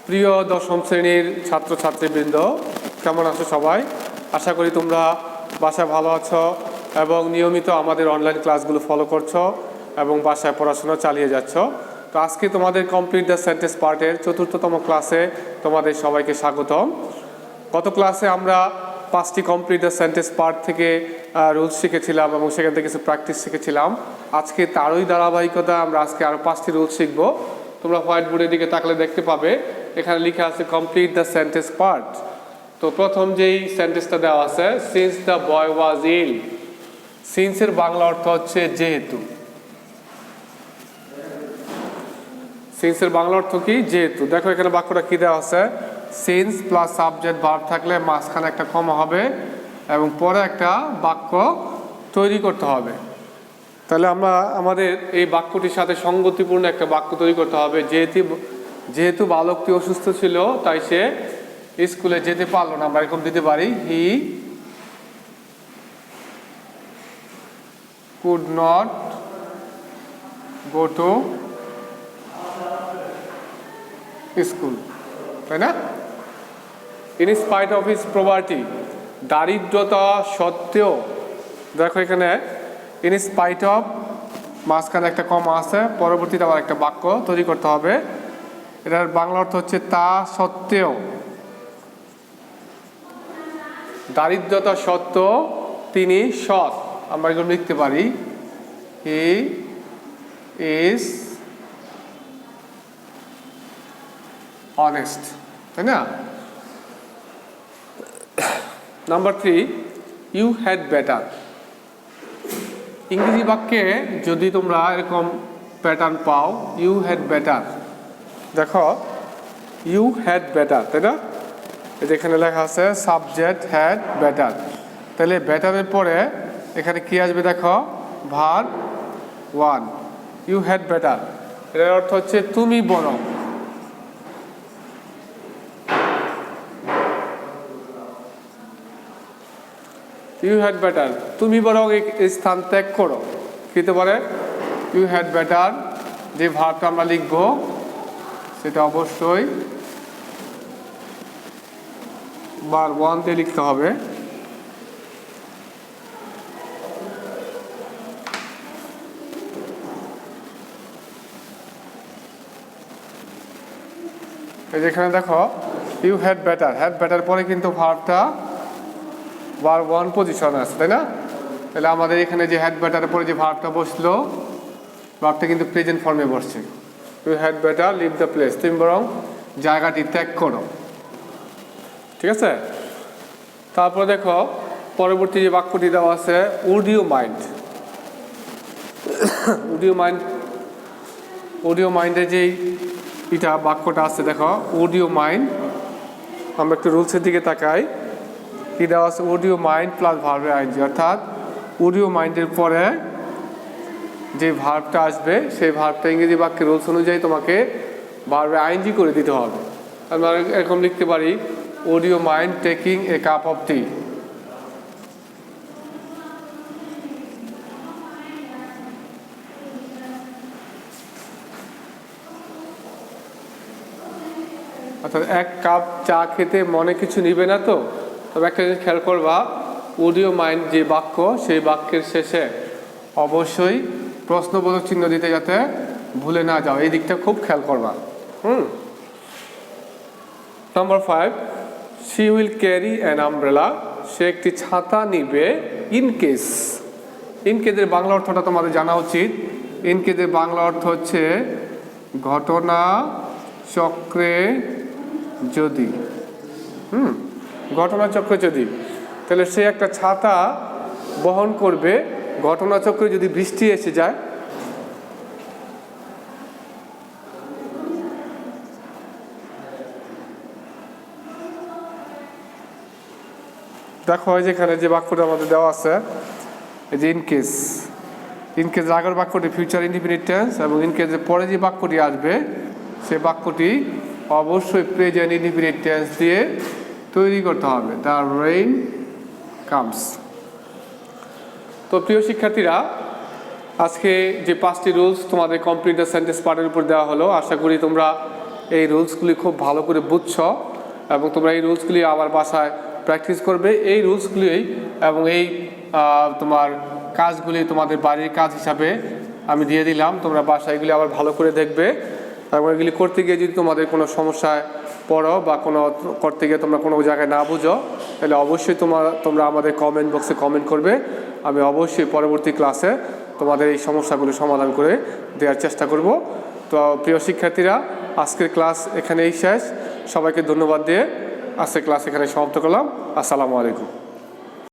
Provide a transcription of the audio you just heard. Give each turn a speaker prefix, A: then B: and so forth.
A: প্রিয় দশম শ্রেণীর ছাত্রছাত্রীবৃন্দ, কেমন আছো সবাই? আশা করি তোমরা বাসায় ভালো আছো এবং নিয়মিত আমাদের অনলাইন ক্লাসগুলো ফলো করছো এবং বাসায় পড়াশোনা চালিয়ে যাচ্ছ। তো আজকে তোমাদের কমপ্লিট দ্য সেন্টেন্স পার্টের 4র্থতম ক্লাসে তোমাদের সবাইকে স্বাগতম। গত ক্লাসে আমরা 5টি কমপ্লিট দ্য সেন্টেন্স পার্ট থেকে রুলস শিখেছিলাম এবং সেখান থেকে কিছু প্র্যাকটিস শিখেছিলাম। আজকে তারই ধারাবাহিকতা আমরা আজকে আরও 5টি রুলস শিখবো। তোমরা হোয়াইট বোর্ডের দিকে তাকলে দেখতে পাবে এখানে লেখা আছে কমপ্লিট দ্য সেন্টেন্স পার্ট। তো প্রথম যেই সেন্টেন্সটা দেওয়া আছে, সিন্স দ্য বয় ওয়াজ ইল। সিন্সের বাংলা অর্থ হচ্ছে যেহেতু। সিন্সের বাংলা অর্থ কি? যেহেতু। দেখো এখানে বাক্যটা কি দেওয়া আছে, সিন্স প্লাস সাবজেক্ট ভার্ব থাকলে মাঝখানে একটা কমা হবে এবং পরে একটা বাক্য তৈরি করতে হবে। তাহলে আমরা আমাদের এই বাক্যটির সাথে সঙ্গতিপূর্ণ একটা বাক্য তৈরি করতে হবে। যেহেতু বালকটি অসুস্থ ছিল তাই সে স্কুলে যেতে পারলো না, আমরা এরকম দিতে পারি he could not go to school, তাই না? In spite of his poverty, দারিদ্রতা সত্ত্বেও। দেখো এখানে ইন স্পাইট অফ মাঝখানে একটা কমা আছে, পরবর্তীতে আবার একটা বাক্য তৈরি করতে হবে। এটার বাংলা অর্থ হচ্ছে তা সত্ত্বেও। দারিদ্রতা সত্ত্বেও তিনি সৎ, আমরা এগুলো লিখতে পারি হি ইজ অনেস্ট, তাই না? Number 3, you had better. ইংরেজি বাক্যে যদি তোমরা এরকম প্যাটার্ন পাও, ইউ হ্যাড বেটার, দেখো ইউ হ্যাড বেটার, তাই না? এখানে লেখা আছে সাবজেক্ট হ্যাড বেটার। তাহলে বেটারের পরে এখানে কি আসবে? দেখো ভার্ব 1, ইউ হ্যাড বেটার। এর অর্থ হচ্ছে তুমি বরং। ইউ হ্যাড বেটার, তুমি বরং এই স্থান ত্যাগ করো। কিতে পারে ইউ হ্যাড বেটার যে ভার্বটা আমরা লিখবো সেটা অবশ্যই বার 1 দিয়ে লিখতে হবে। এই যেখানে দেখো you had better, had better পরে কিন্তু ভার্বটা বার 1 পজিশনে আছে, তাই না? তাহলে আমাদের এখানে যে হ্যাড বেটারের পরে যে ভার্বটা বসলো, ভার্বটা কিন্তু প্রেজেন্ট ফর্মে বসছে। You had better leave the place, তুমি বরং জায়গাটি ত্যাগ করো। ঠিক আছে? তারপর দেখো পরবর্তী যে বাক্যটি দেওয়া আছে, would you mind. Would you মাইন্ডের যেই এটা বাক্যটা আছে, দেখো উড ইউ মাইন্ড। আমরা একটু রুলসের দিকে তাকাই, কি দেওয়া আছে, উড ইউ মাইন্ড প্লাস ভার্বে আইনজি, অর্থাৎ উড ইউ মাইন্ডের পরে যে ভার্বটা আসবে সেই ভার্বটা ইংরেজি বাক্যের রুলস অনুযায়ী তোমাকে ভার্বে আইনজি করে দিতে হবে। আমরা এরকম লিখতে পারি would you mind taking a cup of tea. অর্থাৎ এক কাপ চা খেতে মনে কিছু নিবে না তো? তবে একটা জিনিস খেয়াল করবা, উড ইউ মাইন্ড যে বাক্য সেই বাক্যের শেষে অবশ্যই প্রশ্নবোধক চিহ্ন দিতে যাতে ভুলে না যাও, এই দিকটা খুব খেয়াল করবা। Number 5, she will carry an umbrella. সে একটি ছাতা নিবে ইন কেস। ইন কেসের বাংলা অর্থটা তোমাদের জানা উচিত। ইন কেসের বাংলা অর্থ হচ্ছে ঘটনা চক্রে যদি। ঘটনাচক্রে যদি। তাহলে সে একটা ছাতা বহন করবে ঘটনাচক্রে যদি বৃষ্টি এসে যায়। দেখো যেখানে যে বাক্যটা আমাদের দেওয়া আছে, এই যে ইনকেস। ইনকেসের আগের বাক্যটি ফিউচার ইনডিফিনিট টেন্স এবং ইনকেসের পরে যে বাক্যটি আসবে সে বাক্যটি অবশ্যই প্রেজেন্ট ইনডিফিনিট টেন্স দিয়ে তৈরি করতে হবে। The rain comes. তো প্রিয় শিক্ষার্থীরা, আজকে যে 5টি রুলস তোমাদের কমপ্লিট দ্য সেন্টেন্স পার্টের উপর দেওয়া হলো, আশা করি তোমরা এই রুলসগুলি খুব ভালো করে বুঝছো এবং তোমরা এই রুলসগুলি আবার বাসায় প্র্যাকটিস করবে। এই রুলসগুলি এবং এই তোমার কাজগুলি তোমাদের বাড়ির কাজ হিসাবে আমি দিয়ে দিলাম। তোমরা বাসায় এগুলি আবার ভালো করে দেখবে এবং এগুলি করতে গিয়ে যদি তোমাদের কোনো সমস্যায় পড়ো বা কোনো করতে গিয়ে তোমরা কোনো জায়গায় না বুঝো, তাহলে অবশ্যই তোমরা আমাদের কমেন্ট বক্সে কমেন্ট করবে। আমি অবশ্যই পরবর্তী ক্লাসে তোমাদের এই সমস্যাগুলো সমাধান করে দেওয়ার চেষ্টা করব। তো প্রিয় শিক্ষার্থীরা, আজকের ক্লাস এখানেই শেষ। সবাইকে ধন্যবাদ দিয়ে আজকের ক্লাস এখানে সমাপ্ত করলাম। আসসালামু আলাইকুম।